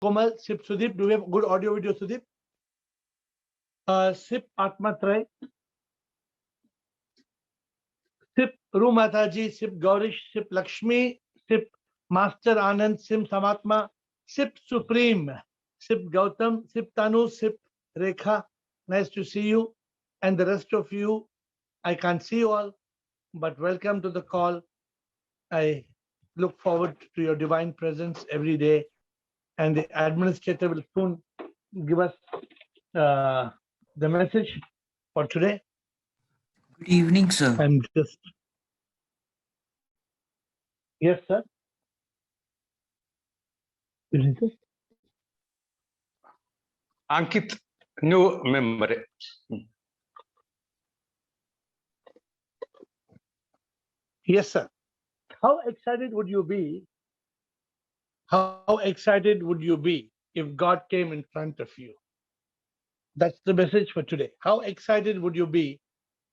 Komal, Sip Sudeep. Do we have good audio video, Sudeep? Sip Atmatray. Sip Ru Mataji, Sip Gaurish, Sip Lakshmi, Sip Master Anand, Sim Samatma, Sip Supreme, Sip Gautam, Sip Tanu, Sip Rekha. Nice to see you. And the rest of you, I can't see you all, but welcome to the call. I look forward to your divine presence every day. And the administrator will soon give us the message for today. Good evening, sir. I'm just... Yes, sir. Ankit, new member. Yes, sir. How excited would you be? How excited would you be if God came in front of you? That's the message for today. How excited would you be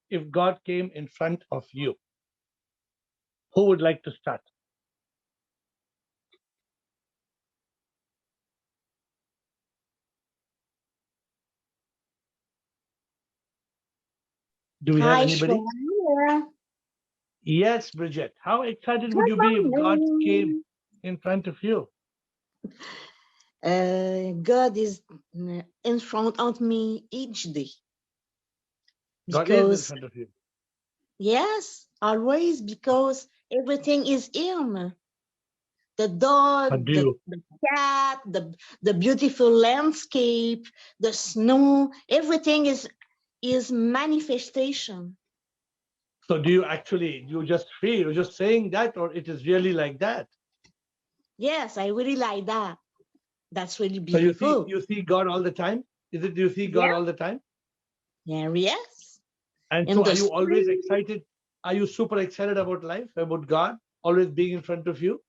if God came in front of you? Who would like to start? Do we have anybody? Shweta. Yes, Bridget. How excited would you be if God came in front of you? God is in front of me each day. God is in front of you. Yes, always, because everything is Him. The dog, the cat, the beautiful landscape, the snow, everything is manifestation. So do you actually, you just feel, you're just saying that, or it is really like that? Yes, I really like that. That's really beautiful. So you see God all the time? Is it you see God all the time? Yeah, yes. And so are you always excited? Are you super excited about life, about God always being in front of you?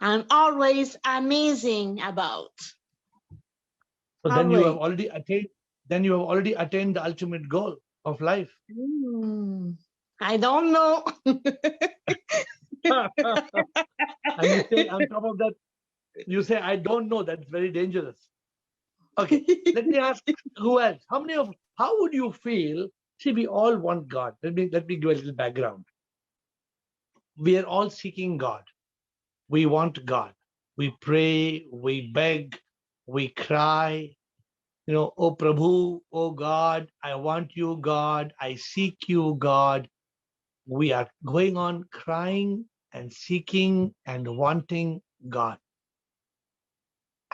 I'm always amazing about. So then you have already attained, the ultimate goal of life. I don't know. And you say on top of that, you say, I don't know. That's very dangerous. Okay, let me ask who else? How would you feel? See, we all want God. Let me give a little background. We are all seeking God. We want God. We pray, we beg, we cry. You know, oh Prabhu, oh God, I want you, God. I seek you, God. We are going on crying and seeking and wanting God.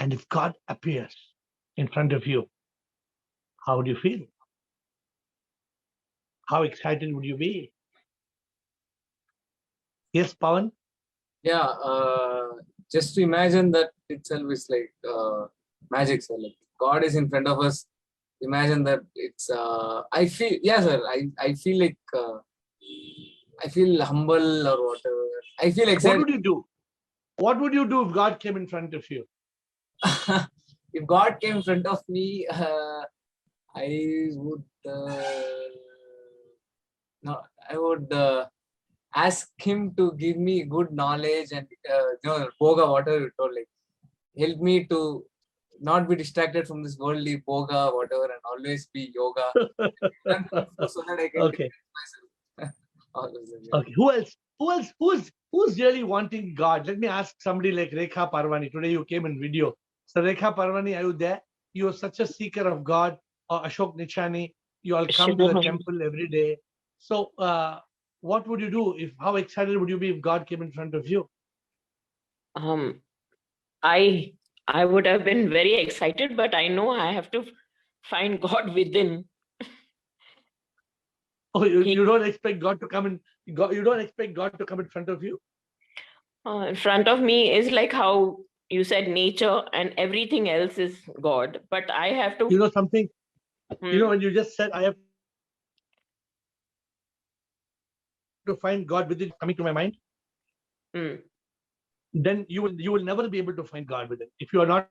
And if God appears in front of you, how would you feel? How excited would you be? Yes, Pawan? Yeah, just to imagine that itself is like magic, sir. Like God is in front of us. Imagine that it's, I feel, yeah, sir, I feel like, I feel humble or whatever. I feel excited. What would you do? What would you do if God came in front of you? If God came in front of me, I would, no, I would ask him to give me good knowledge and, boga, whatever you told, like, help me to not be distracted from this worldly boga, whatever, and always be yoga. So that I can okay. myself. Okay. Who's really wanting God? Let me ask somebody like Rekha Parvani. Today you came in video. So Rekha Parvani, are you there? You are such a seeker of God. Or Ashok Nichani, you all come to the temple every day. So what would you do? How excited would you be if God came in front of you? I would have been very excited, but I know I have to find God within. Oh, you don't expect God to come in. You don't expect God to come in front of you? In front of me is like how you said nature and everything else is God. But I have to... You know something? You know, when you just said, I have to find God within, coming to my mind, then you will never be able to find God within. If you are not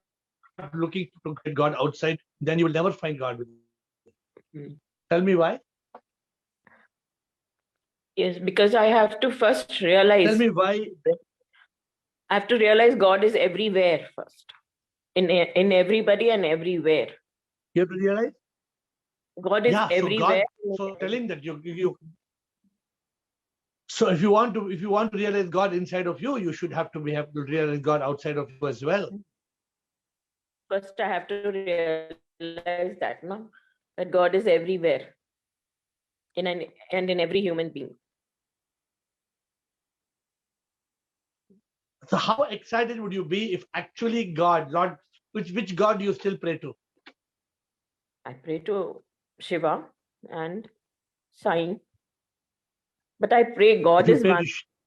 looking to get God outside, then you will never find God within. Tell me why? Yes, because I have to first realize. Tell me why. I have to realize God is everywhere first. in everybody and everywhere. You have to realize. God is Yeah. So everywhere. God. So telling that you. So if you want to realize God inside of you, you should have to realize God outside of you as well. First, I have to realize that, no, that God is everywhere, in every human being. So how excited would you be if actually God, Lord, which God do you still pray to? I pray to Shiva and Sai, but I pray God is one.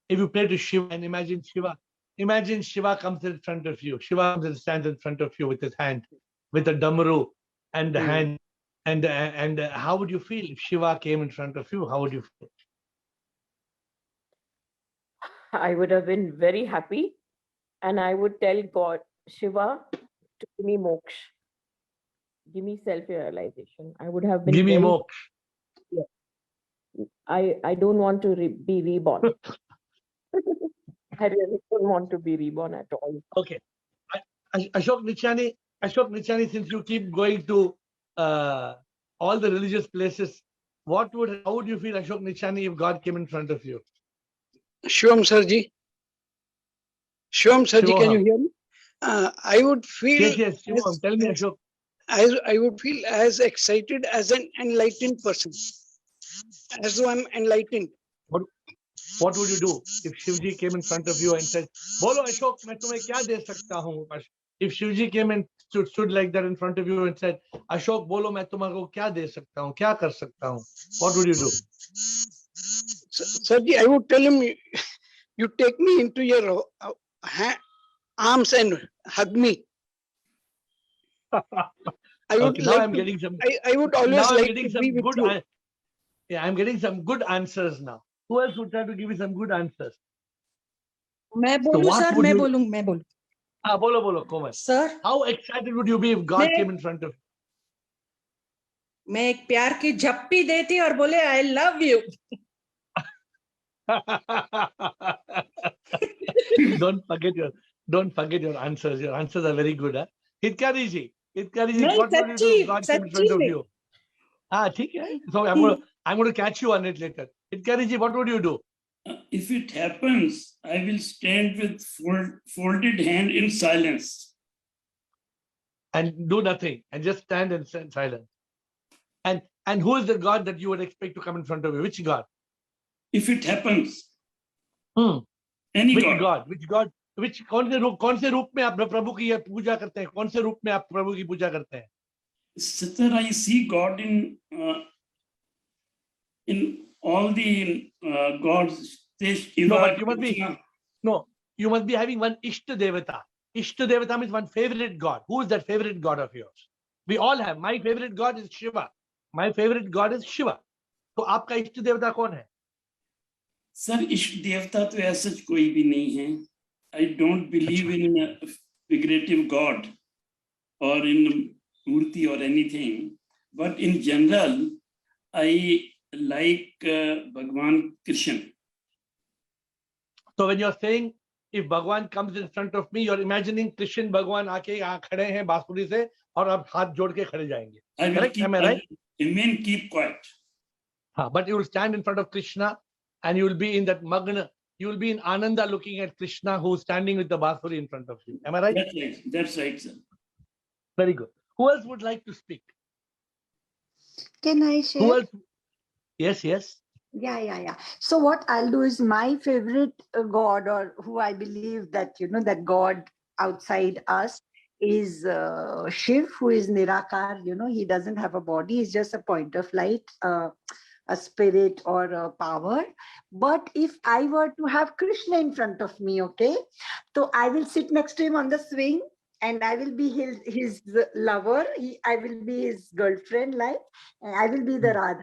If you pray to Shiva and imagine Shiva comes in front of you. Shiva comes and stands in front of you with his hand, with a damaru and the hand. And how would you feel if Shiva came in front of you? How would you feel? I would have been very happy, and I would tell God, Shiva, to give me moksha, give me self-realization. I would have been Give me very, moksha. I don't want to be reborn. I really don't want to be reborn at all. Okay. Ashok Nichani, since you keep going to all the religious places, how would you feel, Ashok Nichani, if God came in front of you? Shivam Sarji. Shivam Sarji, can you hear me? I would feel. Yes, Shivam, tell me, Ashok. I would feel as excited as an enlightened person. As though I'm enlightened. What would you do if Shivji came in front of you and said, "Bolo Ashok, मैं तुम्हें क्या दे सकता हूँ?" If Shivji came and stood like that in front of you and said, "Ashok, bolo, मैं तुम्हारे क्या दे सकता हूँ? क्या कर सकता हूँ?" What would you do? Sarji, I would tell him, you take me into your arms and hug me. I would now I'm getting some. I would always like getting to some be with good. you. I'm getting some good answers now. Who else would try to give me some good answers? मैं बोलूं sir, मैं बोलूं. बोलो, Komal. Sir, how excited would you be if God came in front of you? मैं एक प्यार की झप्पी देती और बोले I love you. Don't forget your answers. Your answers are very good. Huh? Hitkariji, what would you do if God came in front of you? ठीक है. So I'm going to catch you on it later. Hitkariji, what would you do? If it happens, I will stand with folded hand in silence. And do nothing, and just stand in silence. And who is the God that you would expect to come in front of you? Which God? If it happens, any God. Which God? कौन से रूप में आप प्रभु की पूजा करते हैं? कौन से रूप में आप प्रभु की पूजा करते हैं? Sir, I see God in all the gods. You must be having one Ishta Devata. Ishta Devata means one favorite God. Who is that favorite God of yours? We all have. My favorite God is Shiva. My favorite God is Shiva. तो आपका इष्ट देवता कौन है? Sir, इष्ट देवता तो ऐसा कोई भी नहीं है. I don't believe in a figurative God or in Murti or anything. But in general, I like Bhagwan Krishna. So when you're saying, if Bhagwan comes in front of me, you're imagining Krishna Bhagwan आके यहाँ खड़े हैं बांसुरी से और आप हाथ जोड़ के खड़े जाएंगे. Correct? Am I right? I mean, keep quiet. But you will stand in front of Krishna and you will be in that Magna. You will be in Ananda looking at Krishna who is standing with the bansuri in front of you. Am I right? That's right, sir. Very good. Who else would like to speak? Can I share? Who else? Yes. Yeah. So what I'll do is my favorite God, or who I believe that, that God outside us is Shiv, who is Nirakar. He doesn't have a body. He's just a point of light, a spirit or a power. But if I were to have Krishna in front of me, okay, so I will sit next to him on the swing and I will be his lover. I will be his girlfriend, and I will be the Radha.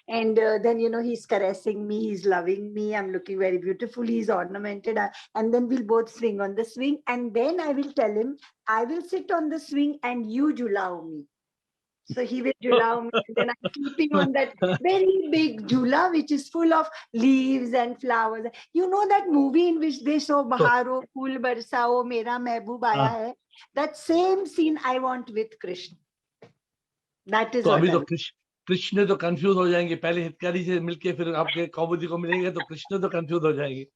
And then, he's caressing me, he's loving me. I'm looking very beautiful. He's ornamented. And then we'll both swing on the swing. And then I will tell him, I will sit on the swing and you julao me. So he will jhulao me, and then I'm sleeping on that very big jhula, which is full of leaves and flowers. You know that movie in which they show Baharo, Phool Barsao, Mera Mehboob Aaya Hai? That same scene I want with Krishna. That is तो what अभी तो I Krishna तो confuse हो जाएंगे, पहले हितकारी से मिलके फिर आपके कौमुदी को मिलेंगे तो कृष्ण तो कंफ्यूज हो जाएंगे।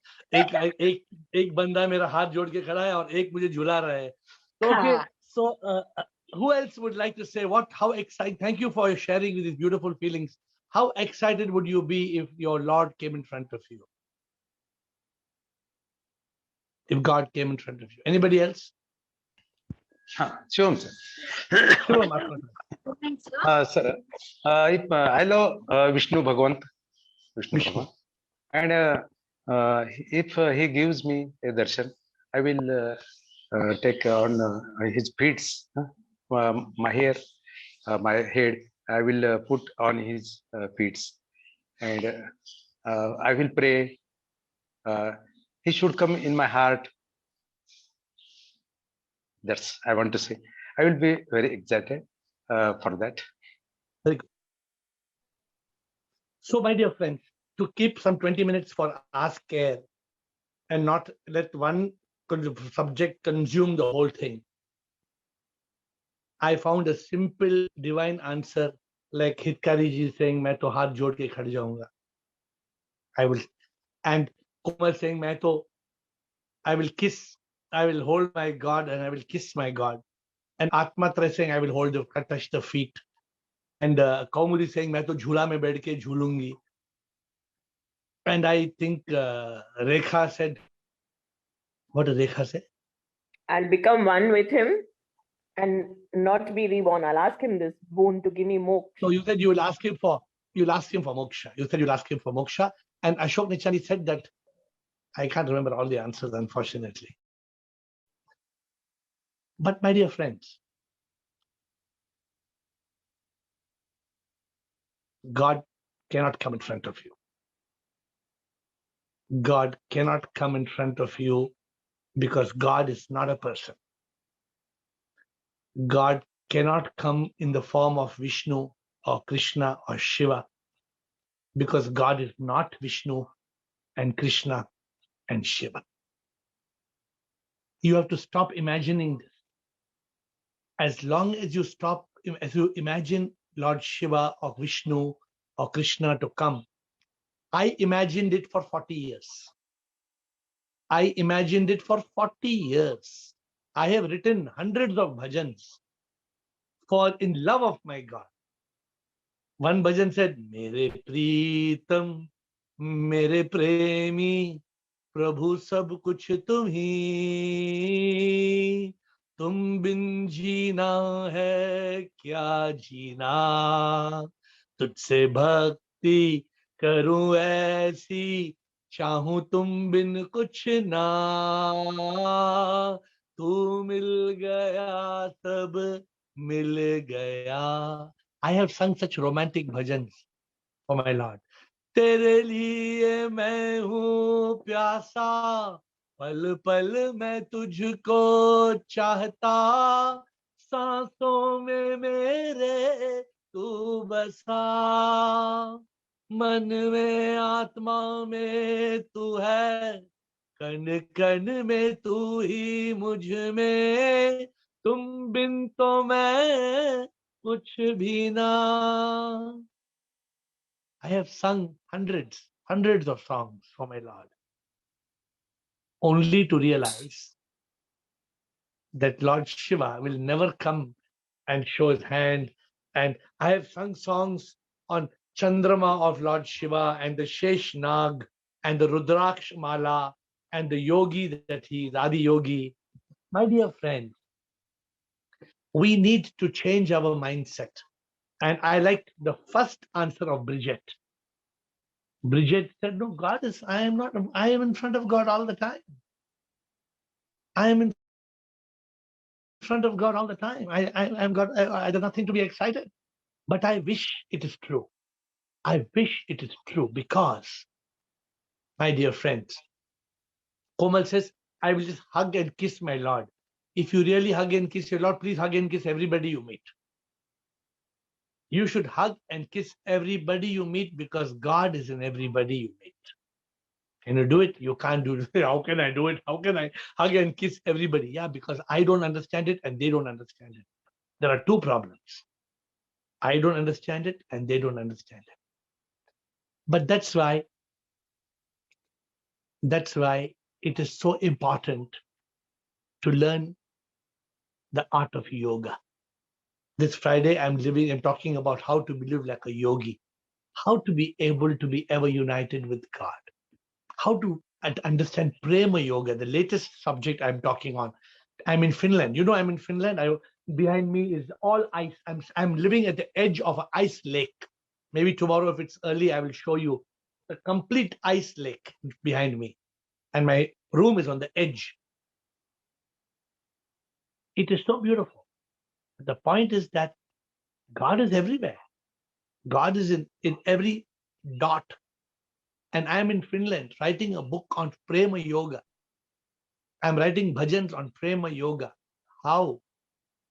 एक बंदा मेरा हाथ जोड़ के खड़ा है और एक मुझे झुला रहा है। तो okay, so who else would like to say how excited? Thank you for sharing with these beautiful feelings. How excited would you be if your Lord came in front of you? If God came in front of you. Anybody else? Shivam, sir. Shivam, आपका turn. Sir, if I love Vishnu Bhagwan, and if he gives me a darshan, I will take on his feet, my hair, my head. I will put on his feet, and I will pray. He should come in my heart. That's I want to say. I will be very excited for that. Very good. So, my dear friends, to keep some 20 minutes for Ask AiR and not let one subject consume the whole thing, I found a simple divine answer, like Hitkari ji saying, "मैं तो हाथ जोड़ के खड़ जाऊंगा." I will, and Komal saying, I will kiss, I will hold my God and I will kiss my God. And Atmatra saying, I will touch the feet. And Kaumudi saying, मैं तो झूला में बैठ के झूलूंगी. And I think Rekha said, what did Rekha say? I'll become one with him and not be reborn. I'll ask him this boon to give me moksha. So you said you'll ask him for moksha. You said you'll ask him for moksha. And Ashok Nichani said that, I can't remember all the answers, unfortunately. But my dear friends, God cannot come in front of you. God cannot come in front of you because God is not a person. God cannot come in the form of Vishnu or Krishna or Shiva because God is not Vishnu and Krishna and Shiva. You have to stop imagining this. As long as you imagine Lord Shiva or Vishnu or Krishna to come, I imagined it for 40 years. I imagined it for 40 years. I have written hundreds of bhajans for in love of my God. One bhajan said, Mere Pritam, Mere Premi, Prabhu sab kuch tumhi, tum bin jeena hai kya jeena, tujhse bhakti karu aisi, चाहूं तुम बिन कुछ ना, तू मिल गया सब मिल गया. I have sung such romantic bhajans for my Lord. तेरे लिए मैं हूँ प्यासा, पल पल मैं तुझको चाहता, सांसों में मेरे तू बसा, मन में आत्मा में तू है, कण कण में तू ही मुझ में, तुम बिन तो मैं कुछ भी ना. I have sung hundreds of songs for my Lord, only to realize that Lord Shiva will never come and show his hand. And I have sung songs on Chandrama of Lord Shiva and the Shesh Nag and the Rudraksh Mala and the yogi that he is, Adi Yogi. My dear friends, we need to change our mindset. And I like the first answer of Bridget. Bridget said, no, I am in front of God all the time. I am in front of God all the time. I have nothing to be excited. But I wish it is true. I wish it is true because, my dear friends, Komal says, I will just hug and kiss my Lord. If you really hug and kiss your Lord, please hug and kiss everybody you meet. You should hug and kiss everybody you meet because God is in everybody you meet. Can you do it? You can't do it. How can I do it? How can I hug and kiss everybody? Yeah, because I don't understand it and they don't understand it. There are two problems. I don't understand it and they don't understand it. But that's why it is so important to learn the art of yoga. This Friday, I'm talking about how to live like a yogi, how to be able to be ever united with God, how to understand prema yoga, the latest subject I'm talking on. I'm in Finland. You know, I'm in Finland. Behind me is all ice. I'm living at the edge of an ice lake. Maybe tomorrow, if it's early, I will show you a complete ice lake behind me. And my room is on the edge. It is so beautiful. The point is that God is everywhere. God is in every dot. And I'm in Finland writing a book on prema yoga. I'm writing bhajans on prema yoga. How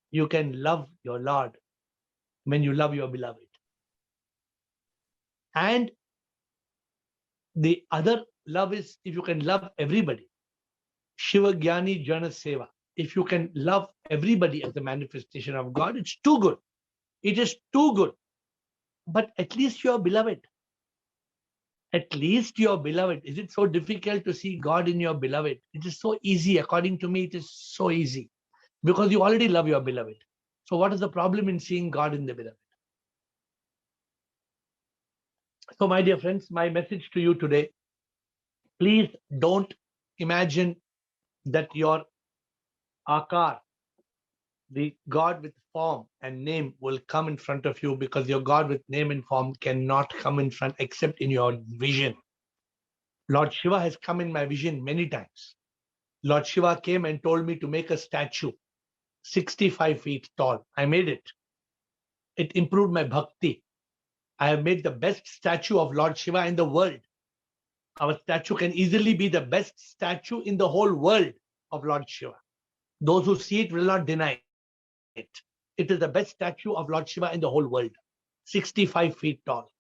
you can love your Lord when you love your beloved. And the other love is if you can love everybody. Shiva Jnani Jana Seva. If you can love everybody as a manifestation of God, it's too good. It is too good. But at least you are beloved. At least your beloved. Is it so difficult to see God in your beloved? It is so easy. According to me, it is so easy because you already love your beloved. So what is the problem in seeing God in the beloved? So my dear friends, my message to you today, please don't imagine that your akar, the God with form and name, will come in front of you, because your God with name and form cannot come in front except in your vision. Lord Shiva has come in my vision many times. Lord Shiva came and told me to make a statue 65 feet tall. I made it. It improved my bhakti. I have made the best statue of Lord Shiva in the world. Our statue can easily be the best statue in the whole world of Lord Shiva. Those who see it will not deny it. It is the best statue of Lord Shiva in the whole world, 65 feet tall.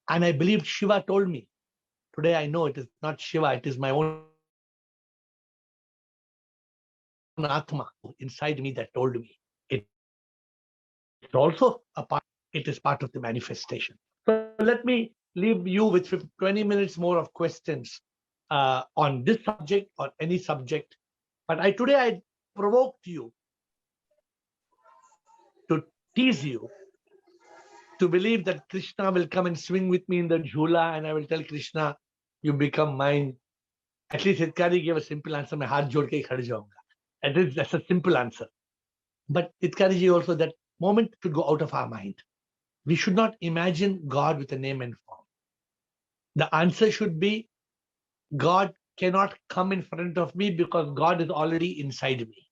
And I believed Shiva told me. Today I know it is not Shiva, it is my own Atma inside me that told me. It's also a part, it is part of the manifestation. So let me leave you with 20 minutes more of questions on this subject or any subject. But today I provoked you to tease you to believe that Krishna will come and swing with me in the jhula, and I will tell Krishna, you become mine. At least Hitkari gave a simple answer. मैं हाथ जोड़ के खड़ जाऊंगा. That's a simple answer. But Hitkari ji also, that moment should go out of our mind. We should not imagine God with a name and form. The answer should be, God cannot come in front of me because God is already inside me.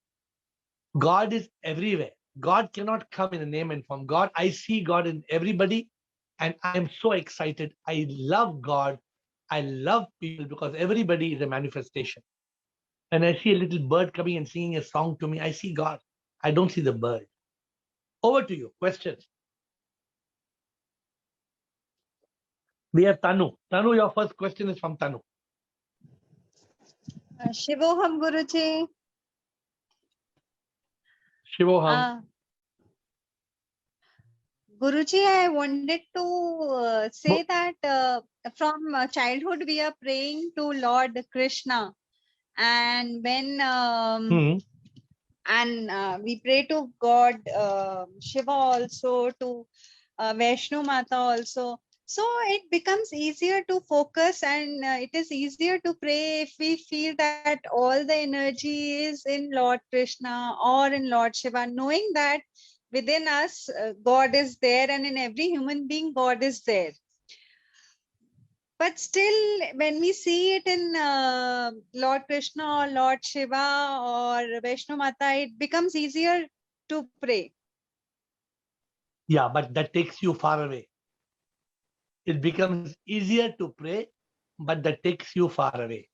God is everywhere. God cannot come in a name and form. God, I see God in everybody, and I am so excited. I love God. I love people because everybody is a manifestation. When I see a little bird coming and singing a song to me, I see God. I don't see the bird. Over to you. Questions? We have Tanu. Tanu, your first question is from Tanu. Shivoham Guruji. Shivoham. Guruji, I wanted to say that from childhood we are praying to Lord Krishna, and when we pray to God Shiva also, to Vaishnu Mata also. So it becomes easier to focus, and it is easier to pray if we feel that all the energy is in Lord Krishna or in Lord Shiva, knowing that within us God is there, and in every human being God is there. But still, when we see it in Lord Krishna or Lord Shiva or Vaishnu Mata, it becomes easier to pray. Yeah, but that takes you far away. It becomes easier to pray, but that takes you far away.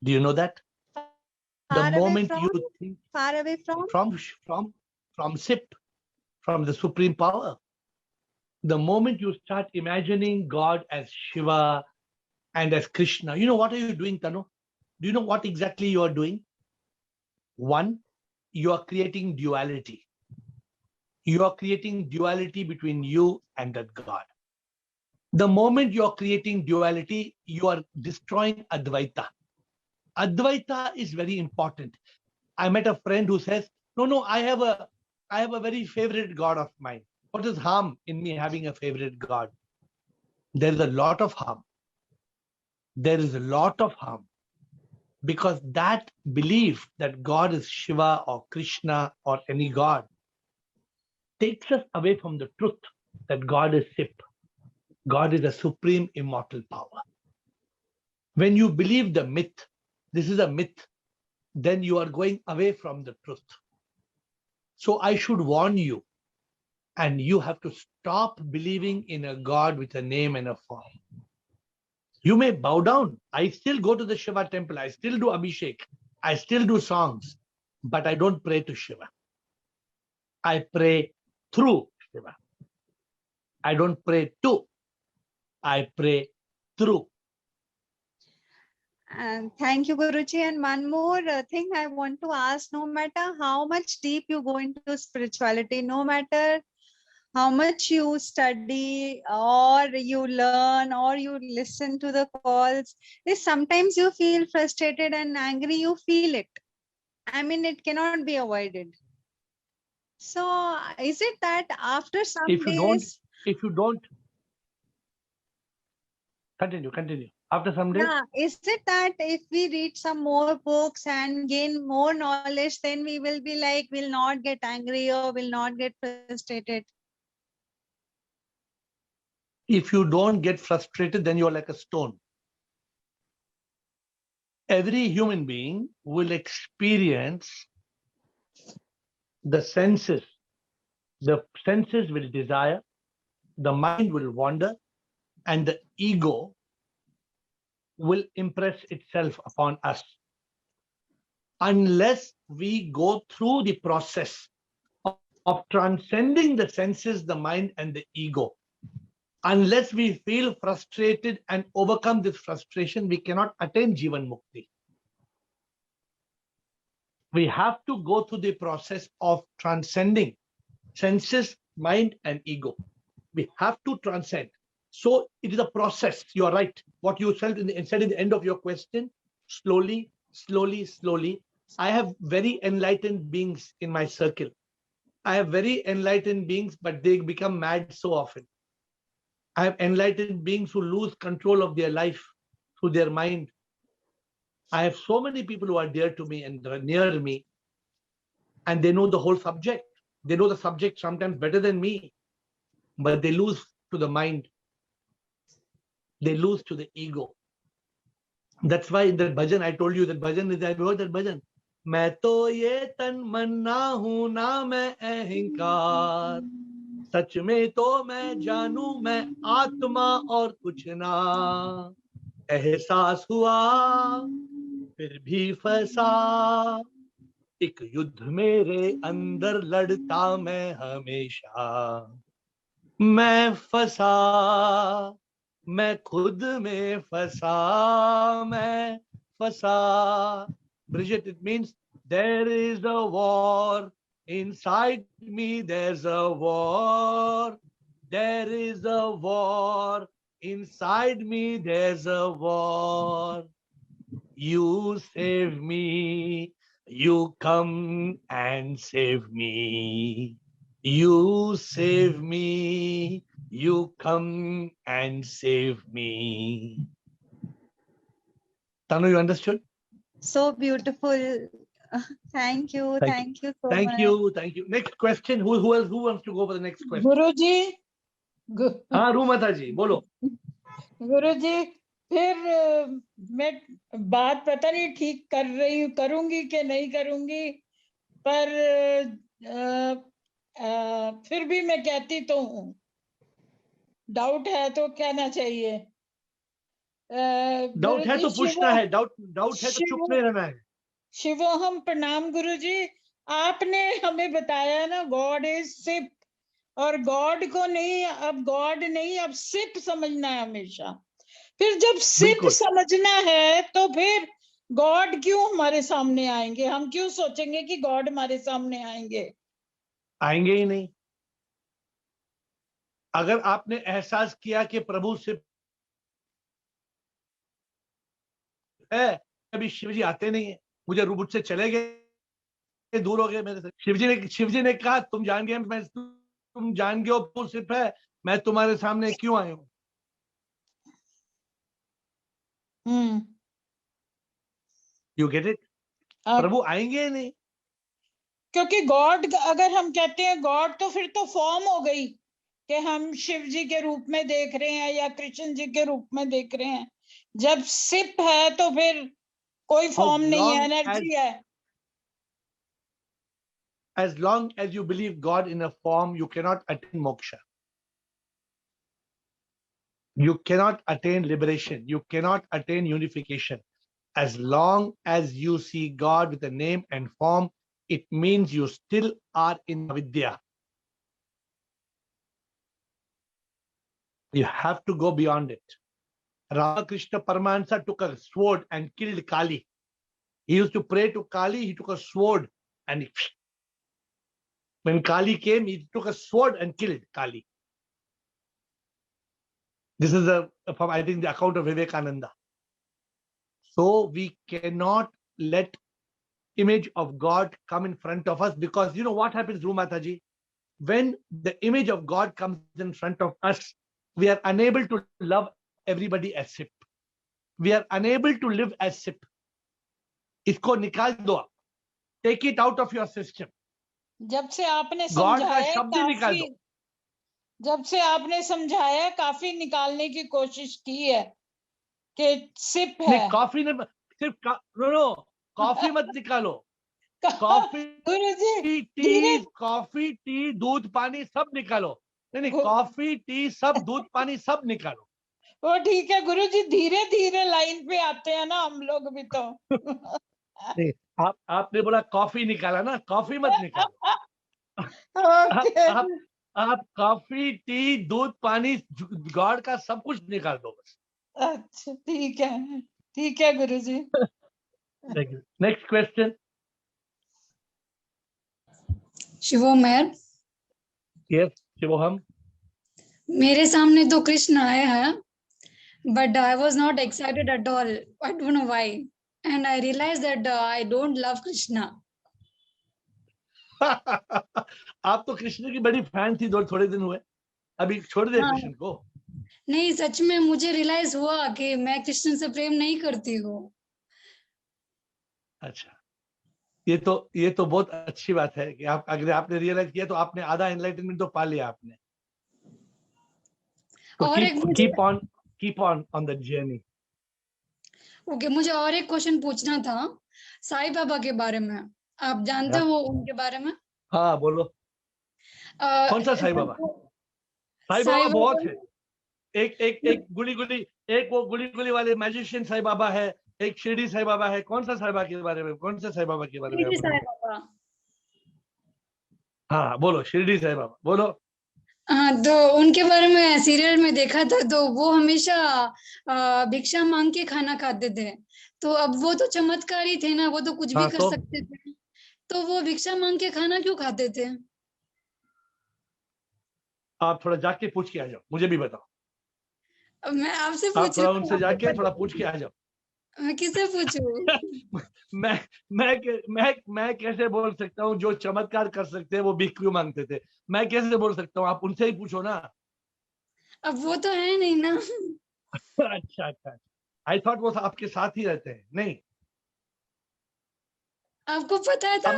Do you know that? The moment you think far away from SIP, from the supreme power. The moment you start imagining God as Shiva and as Krishna, you know what are you doing, Tanu? Do you know what exactly you are doing? One, you are creating duality. You are creating duality between you and that God. The moment you are creating duality, you are destroying Advaita. Advaita is very important. I met a friend who says, no, I have a very favorite God of mine. What is harm in me having a favorite God? There is a lot of harm. There is a lot of harm. Because that belief that God is Shiva or Krishna or any God takes us away from the truth that God is Sip. God is a supreme immortal power. When you believe the myth, this is a myth, then you are going away from the truth. So I should warn you, and you have to stop believing in a God with a name and a form. You may bow down. I still go to the Shiva temple. I still do Abhishek. I still do songs, but I don't pray to Shiva. I pray through Shiva. I don't pray to. I pray through. And thank you, Guruji. And one more thing I want to ask, no matter how much deep you go into spirituality, no matter how much you study or you learn or you listen to the calls, is sometimes you feel frustrated and angry, you feel it. I mean, it cannot be avoided. So is it that after some If you days, don't, continue. After some days, yeah, is it that if we read some more books and gain more knowledge, then we will be like, will not get angry or will not get frustrated? if you don't get frustrated, then you're like a stone. Every human being will experience the senses. The senses will desire, the mind will wander, and the ego will impress itself upon us. Unless we go through the process of transcending the senses, the mind, and the ego, unless we feel frustrated and overcome this frustration, we cannot attain Jivan Mukti. We have to go through the process of transcending senses, mind, and ego. We have to transcend. So it is a process. You are right. What you said in the end of your question, slowly, I have very enlightened beings in my circle. I have very enlightened beings, but they become mad so often. I have enlightened beings who lose control of their life through their mind. I have so many people who are dear to me and near me, and they know the whole subject. They know the subject sometimes better than me, but they lose to the mind. They lose to the ego. That's why in that bhajan, I told you that bhajan is, I've heard that bhajan. मैं तो ये तन मन ना हूं ना मैं अहंकार, सच में तो मैं जानू मैं आत्मा और कुछ ना, एहसास हुआ फिर भी फंसा, एक युद्ध मेरे अंदर लड़ता मैं हमेशा, मैं फंसा, मैं खुद में फंसा, मैं फंसा. Bridget, it means there is a war inside me, there's a war. There is a war inside me, there's a war. You save me, you come and save me. You save me, you come and save me. Tanu, you understood? So beautiful. Thank you. Thank you so Thank much. you. Thank you. Next question. Who else? Who wants to go for the next question? गुरुजी हाँ रूमाता जी बोलो. गुरुजी फिर मैं बात पता नहीं ठीक कर रही हूँ, करूंगी कि नहीं करूंगी, पर फिर भी मैं कहती तो हूँ, डाउट है तो कहना चाहिए. डाउट है तो पूछना है, डाउट है तो चुप नहीं रहना है. शिवोहम प्रणाम गुरुजी. आपने हमें बताया ना, गॉड इज सिप, और गॉड को नहीं, अब गॉड नहीं, अब सिप समझना है हमेशा। फिर जब सिप बिल्कुल। समझना है तो फिर गॉड क्यों हमारे सामने आएंगे? हम क्यों सोचेंगे कि गॉड हमारे सामने आएंगे? आएंगे ही नहीं। अगर आपने एहसास किया कि प्रभु सिर्फ है, कभी शिव जी आते नहीं है, मुझसे चले गए, दूर हो गए मेरे से। शिव जी ने कहा तुम जान गए, तुम जान गए हो प्रभु सिर्फ है, मैं तुम्हारे सामने क्यों आया हूं? You get it? प्रभु आएंगे ही नहीं। क्योंकि गॉड, अगर हम कहते हैं गॉड, तो फिर तो फॉर्म हो गई कि हम शिव जी के रूप में देख रहे हैं या कृष्ण जी के रूप में देख रहे हैं। जब सिप है तो फिर कोई फॉर्म नहीं है, एनर्जी है। As long as you believe God in a form, you cannot attain moksha. You cannot attain liberation. You cannot attain unification. As long as you see God with a name and form, it means you still are in Vidya. You have to go beyond it. Ramakrishna Paramahansa took a sword and killed Kali. He used to pray to Kali. He took a sword and when Kali came, he took a sword and killed Kali. This is from, I think, the account of Vivekananda. So we cannot let image of God come in front of us, because you know what happens, Rumataji? When the image of God comes in front of us, we are unable to love everybody as Sip. We are unable to live as Sip. इसको निकाल दो आप. Take it out of your system. जब से आपने God का समझाया शब्द निकाल दो. जब से आपने समझाया, काफी निकालने की कोशिश की है कि सिप है। नहीं, कॉफी ने सिर्फ नो, कॉफी मत निकालो. कॉफी, कॉफी, टी, दूध, पानी सब निकालो. नहीं, कॉफी, टी, सब, दूध, पानी सब निकालो. वो ठीक है गुरु जी, धीरे धीरे लाइन पे आते हैं ना हम लोग भी तो। नहीं, आपने बोला कॉफी निकाला ना, कॉफी मत निकालो. आप कॉफी, टी, दूध, पानी, गॉड का सब कुछ निकाल दो बस. अच्छा ठीक है गुरु जी. Next question. शिवोम मैर. यस शिवोहम. मेरे सामने तो कृष्ण आए हैं, but I was not excited at all. I don't know why. And I realized that I don't love Krishna. आप तो कृष्ण की बड़ी फैन थी, थोड़े दिन हुए, अभी छोड़ दे कृष्ण को. नहीं, सच में मुझे रियलाइज हुआ कि मैं कृष्ण से प्रेम नहीं करती हूँ. अच्छा, ये तो बहुत अच्छी बात है कि आप, अगर आपने रियलाइज किया तो आपने आधा एनलाइटनमेंट तो पा लिया आपने. तो keep on the journey. Okay, मुझे और एक क्वेश्चन पूछना था साईं बाबा के बारे में. आप जानते हो उनके बारे में? हाँ बोलो. कौन सा साईं बाबा? साईं बाबा बहुत है. एक वो गुली वाले मैजिशियन साईं बाबा है, एक शिरडी साईं बाबा है. कौन सा साईं बाबा के बारे में? कौन सा साईं बाबा के बारे में? हाँ बोलो, शिरडी साईं बाबा बोलो. हाँ, तो उनके बारे में सीरियल में देखा था, तो वो हमेशा भिक्षा मांग के खाना खाते थे. तो अब वो तो चमत्कारी थे ना, वो तो कुछ भी कर सकते थे, तो वो भिक्षा मांग के खाना क्यों खाते थे? आप थोड़ा जाके पूछ के आ जाओ, मुझे भी बताओ. मैं आपसे पूछ रहा हूँ, उनसे जाके थोड़ा पूछ के आ जाओ. मैं किससे पूछूं? मैं कैसे बोल सकता हूँ? जो चमत्कार कर सकते हैं वो भीख क्यों मांगते थे? मैं कैसे बोल सकता हूँ? आप उनसे ही पूछो ना. अब वो तो है नहीं ना. अच्छा, आई थॉट वो आपके साथ ही रहते हैं. नहीं, आपको पता है था?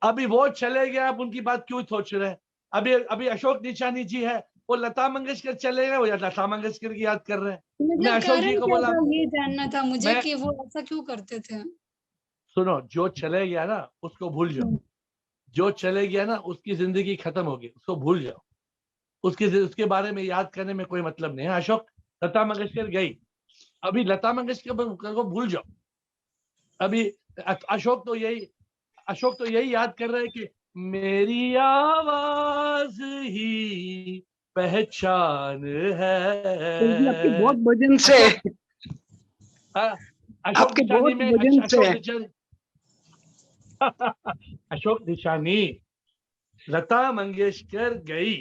अभी वो चले गए, आप उनकी बात क्यों सोच रहे हैं? अभी अशोक निचानी जी है, वो लता मंगेशकर चले गए, वो लता मंगेशकर की याद कर रहे हैं. मैं अशोक जी को बोला, ये जानना था मुझे कि वो ऐसा क्यों करते थे. सुनो, जो चले गया ना उसको भूल जाओ. जो चले गया ना उसकी जिंदगी खत्म होगी, उसको भूल जाओ. उसके बारे में याद करने में कोई मतलब नहीं है. अशोक, लता मंगेशकर गई, अभी लता मंगेशकर को भूल जाओ. अभी अशोक तो यही याद कर रहे हैं कि मेरी आवाज ही पहचान सर जी आपके है। बहुत भजन से अशोक आपके निशानी बहुत में भजन से अशोक निशानी अशोक निशानी लता मंगेशकर गई,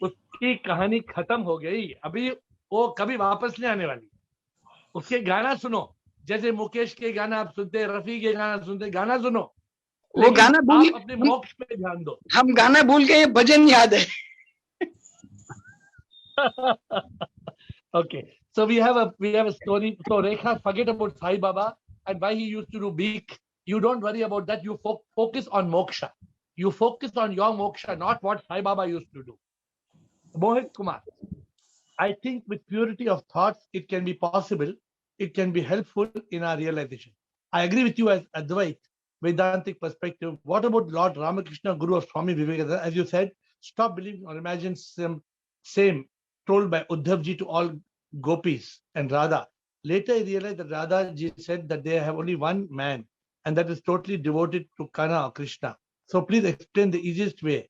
उसकी कहानी खत्म हो गई, अभी वो कभी वापस नहीं आने वाली। उसके गाना सुनो, जैसे मुकेश के गाना आप सुनते, रफी के गाना सुनते, गाना सुनो, वो गाना भूल आप अपने मोक्ष पे ध्यान दो। हम गाना भूल गए, भजन याद है। Okay, so we have a story. So Rekha, forget about Sai Baba and why he used to do beak. You don't worry about that. You focus on moksha. You focus on your moksha, not what Sai Baba used to do. Mohit Kumar, I think with purity of thoughts, it can be possible. It can be helpful in our realization. I agree with you as Advait, Vedantic perspective. What about Lord Ramakrishna, Guru of Swami Vivekananda? As you said, stop believing or imagine same told by Uddhav ji to all gopis and Radha. Later, I realized that Radha ji said that they have only one man, and that is totally devoted to Kana or Krishna. So please explain the easiest way.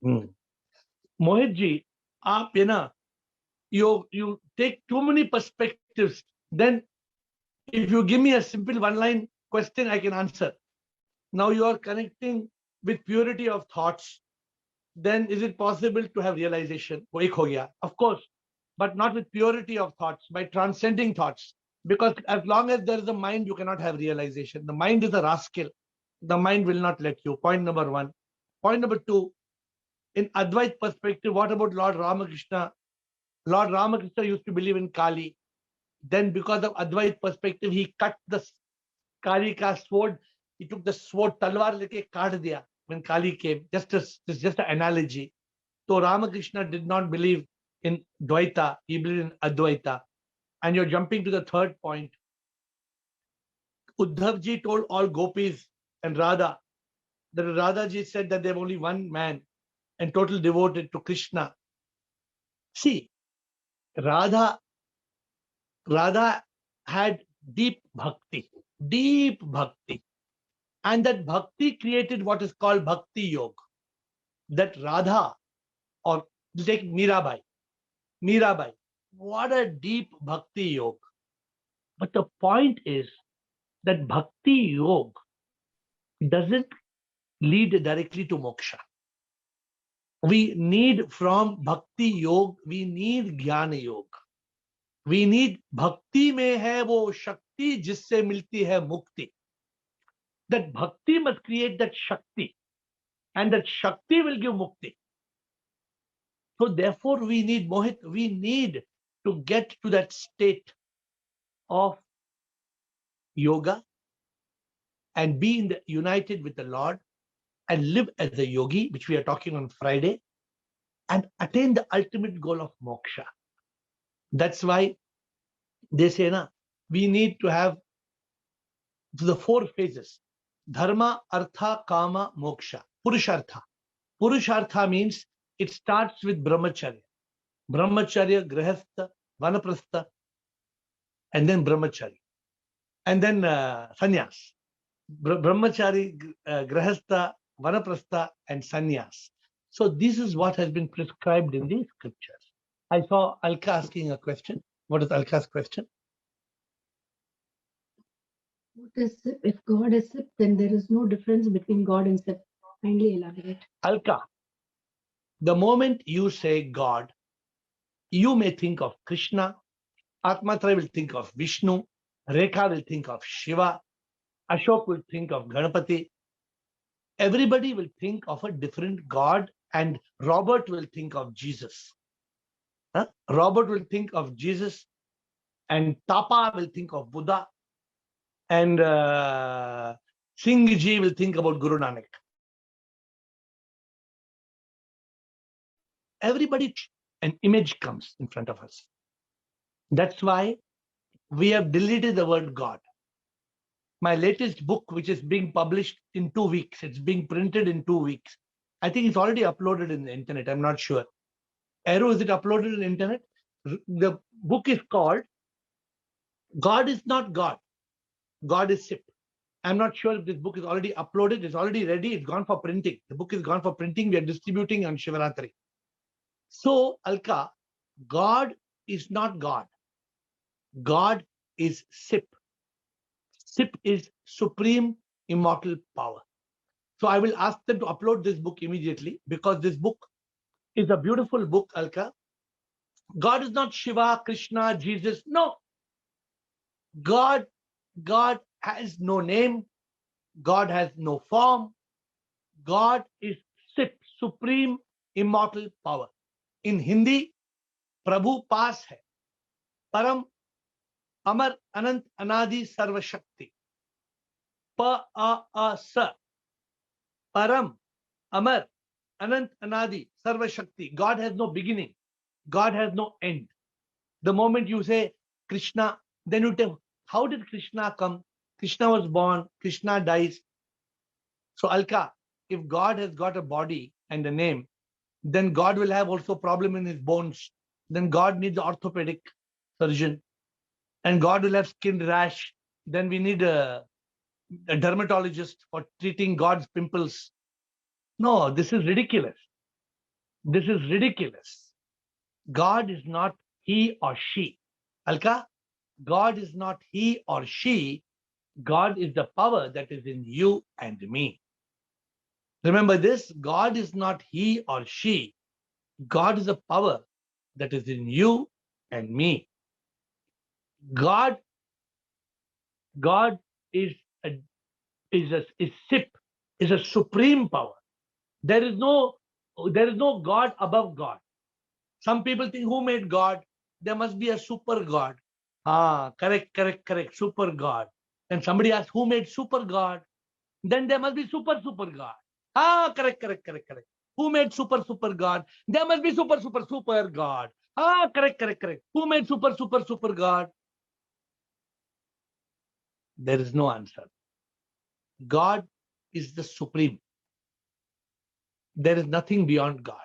Mohit ji, you take too many perspectives. Then, if you give me a simple one-line question, I can answer. Now you are connecting with purity of thoughts. Then is it possible to have realization? वो एक हो गया, of course, but not with purity of thoughts, by transcending thoughts. Because as long as there is a mind, you cannot have realization. The mind is a rascal. The mind will not let you. Point number one. Point number two, in Advait perspective, what about Lord Ramakrishna? Lord Ramakrishna used to believe in Kali. Then because of Advait perspective, he cut the Kali ka sword. He took the sword, talwar leke kaat diya when Kali came. Just an analogy. So Ramakrishna did not believe in Dvaita, he believed in Advaita. And you're jumping to the third point. Uddhav ji told all gopis and Radha that Radha ji said that they have only one man and totally devoted to Krishna. See, Radha had deep bhakti. And that bhakti created what is called bhakti yoga. That Radha, or take Mirabai, what a deep bhakti yoga. But the point is that bhakti yoga doesn't lead directly to moksha. We need from bhakti yoga, we need jnana yoga. We need bhakti mein hai wo shakti jisse milti hai mukti. That bhakti must create that shakti, and that shakti will give mukti. So therefore we need, Mohit, we need to get to that state of yoga and be united with the Lord and live as a yogi, which we are talking on Friday, and attain the ultimate goal of moksha. That's why they say, we need to have the four phases: dharma, artha, kama, moksha. Purushartha. Purushartha means it starts with brahmacharya. Brahmacharya, grihastha, vanaprastha, and then brahmacharya. And then sannyas. Brahmachari, grihastha, vanaprastha, and sannyas. So this is what has been prescribed in the scriptures. I saw Alka asking a question. What is Alka's question? What is SIP? If God is SIP, then there is no difference between God and SIP. Kindly elaborate. Alka, the moment you say God, you may think of Krishna, Atmatra will think of Vishnu, Rekha will think of Shiva, Ashok will think of Ganapati. Everybody will think of a different God, and Robert will think of Jesus. Robert will think of Jesus, and Tapa will think of Buddha, and Singh ji will think about Guru Nanak. Everybody, an image comes in front of us. That's why we have deleted the word God. My latest book, which is being published in 2 weeks, it's being printed in 2 weeks. I think it's already uploaded in the internet. I'm not sure. Arrow, is it uploaded in the internet? The book is called God is Not God. God is SIP. I'm not sure if this book is already uploaded. It's already ready. It's gone for printing. The book is gone for printing. We are distributing on Shivaratri. So, Alka, God is not God. God is SIP. SIP is Supreme Immortal Power. So I will ask them to upload this book immediately, because this book is a beautiful book, Alka. God is not Shiva, Krishna, Jesus. No. God has no name. God has no form. God is SIP, Supreme Immortal Power. In Hindi, Prabhu पास है, परम अमर अनंत अनादि सर्वशक्ति. स Param, Amar, Anant, Anadi, Sarva Shakti. God has no beginning. God has no end. The moment you say Krishna, then you tell, how did Krishna come? Krishna was born, Krishna dies. So Alka, if God has got a body and a name, then God will have also problem in his bones. Then God needs an orthopedic surgeon. And God will have skin rash. Then we need a dermatologist for treating God's pimples. No, this is ridiculous. This is ridiculous. God is not he or she. Alka, God is not he or she. God is the power that is in you and me. Remember this, God is not he or she. God is a power that is in you and me. God is SIP, is a supreme power. There is no God above God. Some people think, who made God? There must be a super God. Correct. Super God. And somebody asks, who made super God? Then there must be super God. Correct. Who made super God? There must be super God. Correct. Who made super God? There is no answer. God is the supreme. There is nothing beyond God.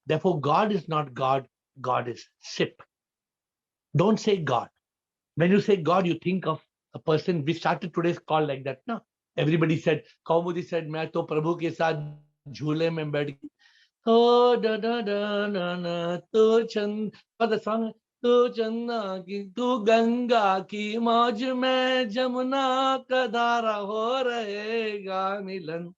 Therefore, God is not God. God is SIP. Don't say God. When you say God, you think of a person. We started today's call like that. No, everybody said, Kaumudi said, मैं तो प्रभु के साथ झूले में बैठ गई. Oh, da da da na na, tu chand. What the song? Tu channa ki, tu Ganga ki मौज में जमुना का धारा हो रहेगा मिलन.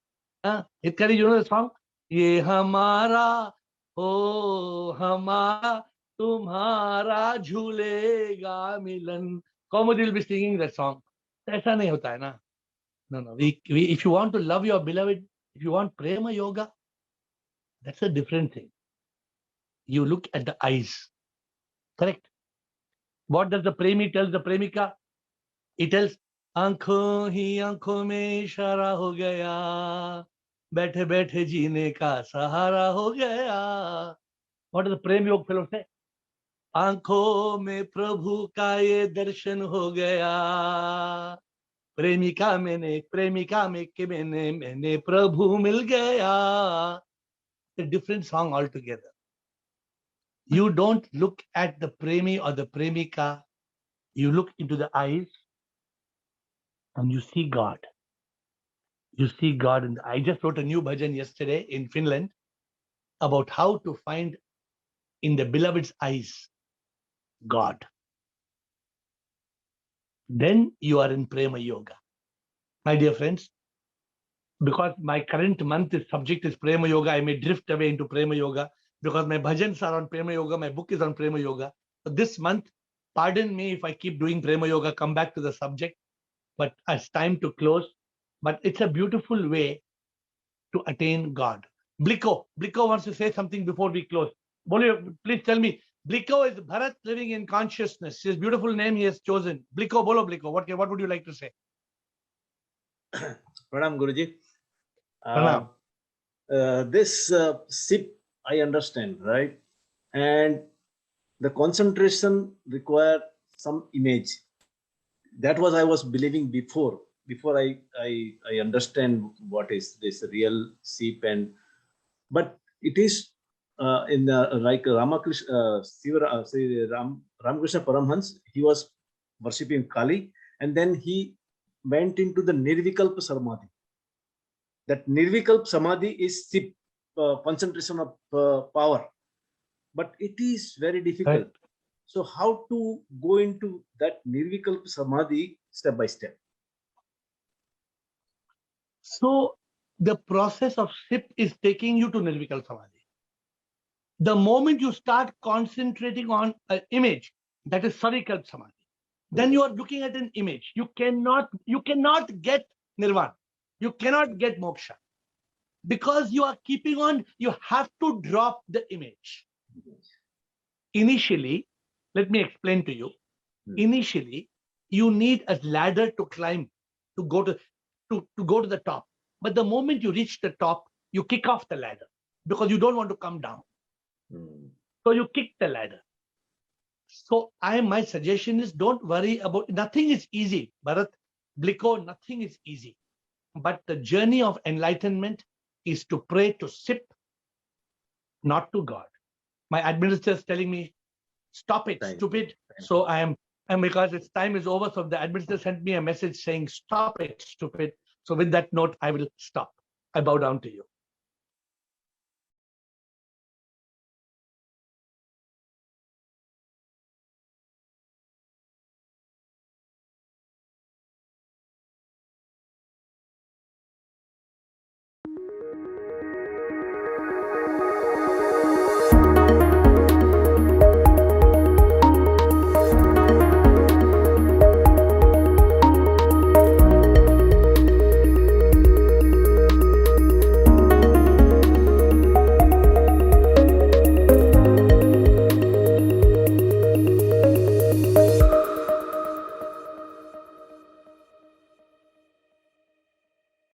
Hitkari, you know the song? ये हमारा हो हमारा तुम्हारा झूलेगा मिलन. Kaumudi will be singing that song. ऐसा नहीं होता है ना. No. If you want to love your beloved, if you want prema yoga, that's a different thing. You look at the eyes. Correct? What does the premi tells the premika? It tells, आंखों ही आंखों में इशारा हो गया, बैठे बैठे जीने का सहारा हो गया. What does the prem yoga fellow say? आंखों में प्रभु का ये दर्शन हो गया, प्रेमिका में के मैंने प्रभु मिल गया. A different song altogether. You don't look at the premi or the premika. You look into the eyes and you see God. You see God. I just wrote a new bhajan yesterday in Finland about how to find in the beloved's eyes God. Then you are in prema yoga. My dear friends, because my current month subject is prema yoga, I may drift away into prema yoga because my bhajans are on prema yoga, my book is on prema yoga. So this month, pardon me if I keep doing prema yoga, come back to the subject, but it's time to close. But it's a beautiful way to attain God. Bliko wants to say something before we close. Please tell me. Bliko is Bharat living in consciousness. His beautiful name he has chosen. Bliko, what would you like to say? Pranam Guruji. Pranam. This SIP, I understand, right? And the concentration require some image. That was I was believing before I understand what is this real SIP. But it is in the like Ramakrishna Ramakrishna Paramhans, he was worshipping Kali, and then he went into the Nirvikalpa Samadhi. That Nirvikalpa Samadhi is SIP, concentration of power, but it is very difficult. Right. So how to go into that Nirvikalpa Samadhi step by step? So the process of SIP is taking you to Nirvikal Samadhi. The moment you start concentrating on an image, that is Savikalp Samadhi, then you are looking at an image. You cannot get nirvana. You cannot get moksha. Because you are keeping on, you have to drop the image. Initially, let me explain to you. Initially, you need a ladder to climb to go to the top. But the moment you reach the top, you kick off the ladder because you don't want to come down. So you kick the ladder. So my suggestion is, don't worry about, nothing is easy. Bharat, Bliko, nothing is easy. But the journey of enlightenment is to pray to SIP, not to God. My administrator is telling me, stop it, stupid. So and because its time is over, so the administrator sent me a message saying, stop it, stupid. So with that note, I will stop. I bow down to you.